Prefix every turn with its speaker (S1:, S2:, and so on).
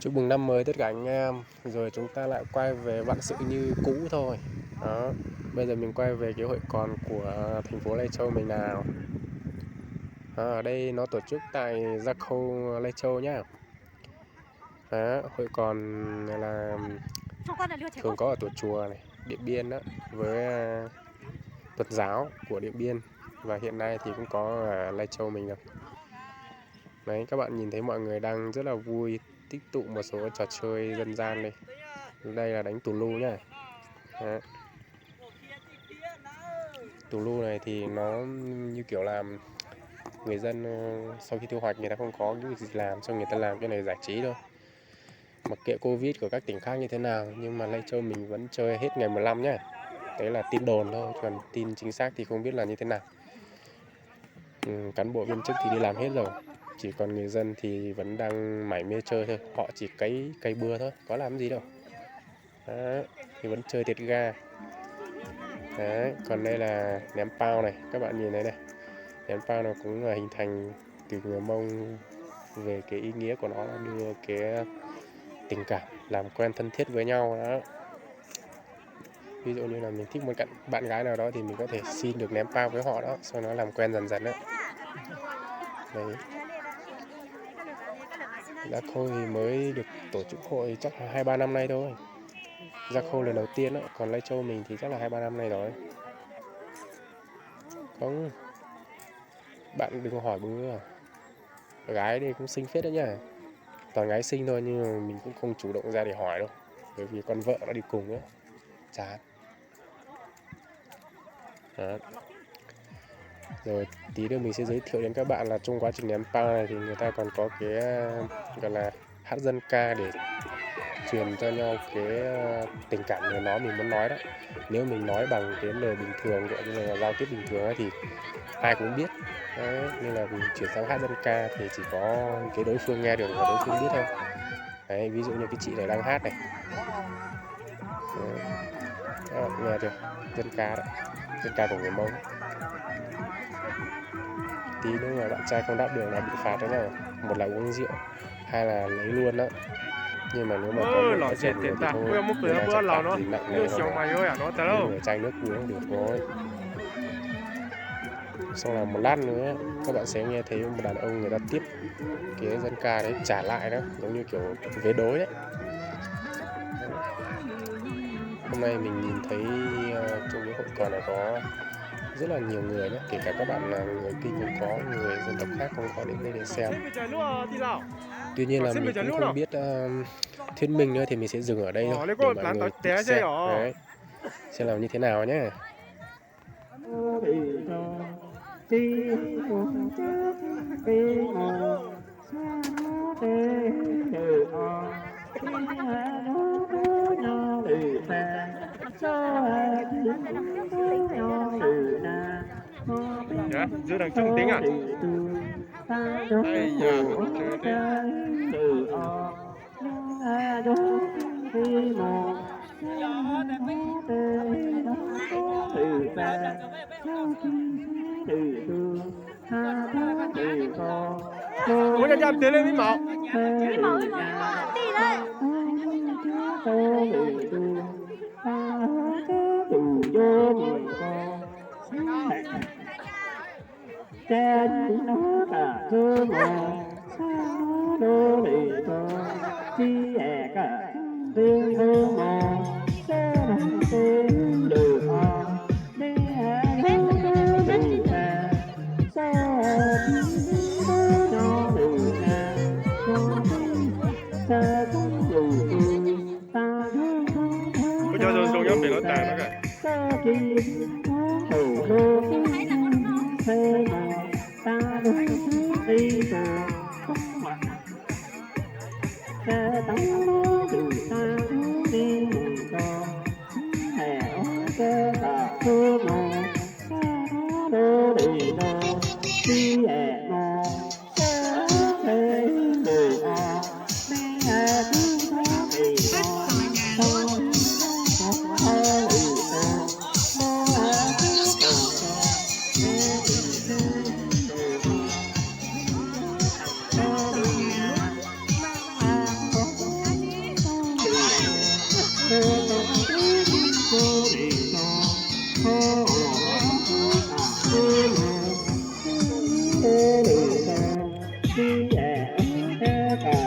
S1: Chúc mừng năm mới tất cả anh em. Rồi chúng ta lại quay về vạn sự như cũ thôi. Đó. Bây giờ mình quay về cái hội còn của thành phố Lai Châu mình nào. Ở đây nó tổ chức tại Gia Khâu, Lai Châu nhá. Đó. Hội còn này là thường có ở tổ chùa này, Điện Biên đó, với Phật giáo của Điện Biên. Và hiện nay thì cũng có ở Lai Châu mình rồi. Đấy, các bạn nhìn thấy mọi người đang rất là vui, tích tụ một số trò chơi dân gian đây. Đây là đánh tù lu nhá. Đấy. Tù lu này thì nó như kiểu là người dân sau khi thu hoạch người ta không có cái gì làm, xong người ta làm cái này giải trí thôi. Mặc kệ Covid của các tỉnh khác như thế nào, nhưng mà Lai Châu mình vẫn chơi hết ngày 15 nhá. Đấy là tin đồn thôi, còn tin chính xác thì không biết là như thế nào. Cán bộ viên chức thì đi làm hết rồi, chỉ còn người dân thì vẫn đang mải mê chơi thôi. Họ chỉ cày bừa thôi, có làm gì đâu. Đó, thì vẫn chơi thiệt ga. Đấy, còn đây là ném pao này, các bạn nhìn thấy này. Ném pao nó cũng là hình thành từ người Mông, về cái ý nghĩa của nó là đưa cái tình cảm, làm quen thân thiết với nhau đó. Ví dụ như là mình thích một bạn gái nào đó thì mình có thể xin được ném pao với họ đó, sau đó làm quen dần dần đó. Đấy. Gia Khâu thì mới được tổ chức hội chắc là 2-3 năm nay thôi. Gia Khâu lần đầu tiên đó, còn Lai Châu mình thì chắc là 2-3 năm nay rồi. Không, bạn đừng hỏi bữa. Gái đây cũng xinh phết đấy nhá. Toàn gái xinh thôi, nhưng mà mình cũng không chủ động ra để hỏi đâu, bởi vì con vợ nó đi cùng nữa, chán. Đó. Rồi tí nữa mình sẽ giới thiệu đến các bạn là trong quá trình ném pao này thì người ta còn có cái gọi là hát dân ca để truyền cho nhau cái tình cảm người nói mình muốn nói đó. Nếu mình nói bằng cái lời bình thường, gọi như là giao tiếp bình thường ấy, thì ai cũng biết. Đấy, nên là mình chuyển sang hát dân ca thì chỉ có cái đối phương nghe được và đối phương biết thôi. Đấy, ví dụ như cái chị này đang hát này. Đó, nghe chưa? Dân ca đó, dân ca của người Mông. Tí nữa mà bạn trai không đáp được là bị phạt đó nha. Một là uống rượu, hai là lấy luôn đó. Nhưng mà nếu mà có người có chồng rồi thì thôi, người đang chấp phạt thì nặng nề rồi, nếu người chai nước uống được thôi. Xong là một lát nữa các bạn sẽ nghe thấy một đàn ông người ta tiếp cái dân ca đấy trả lại đó, giống như kiểu vế đối đấy. Hôm nay mình nhìn thấy trong cái hội cờ này có rất là nhiều người đó, kể cả các bạn là người Kinh cũng có, người dân tộc khác cũng có đến đây để xem. Tuy nhiên là mình cũng không biết thuyết minh nữa, thì mình sẽ dừng ở đây thôi để mọi người tự xem. Đấy, xem làm như thế nào nhé.
S2: Dạ, giữ đằng trung tính à? Ây da, chơi thế. Ủa, ra tiến lên với Mạo.
S3: Đi đấy.
S4: Trên nó cả cơ mồ sa đô đi cơ chi cả riêng cơ mồ sa đô tên đời ho đi đô đô đi sa sa đô đi sa sa
S2: Bây giờ dùng nhóm để nó tàn nó cả.
S4: sa chi đô đô thế mà ta đôi đi từ không mặt xe tắm từ ta đi cho hè xe ta cơ mồ sa đô đi đô đi hè mồ sa thế đời o đi hè thứ ta đi đô Hãy subscribe cho kênh Ghiền Mì Gõ để không bỏ lỡ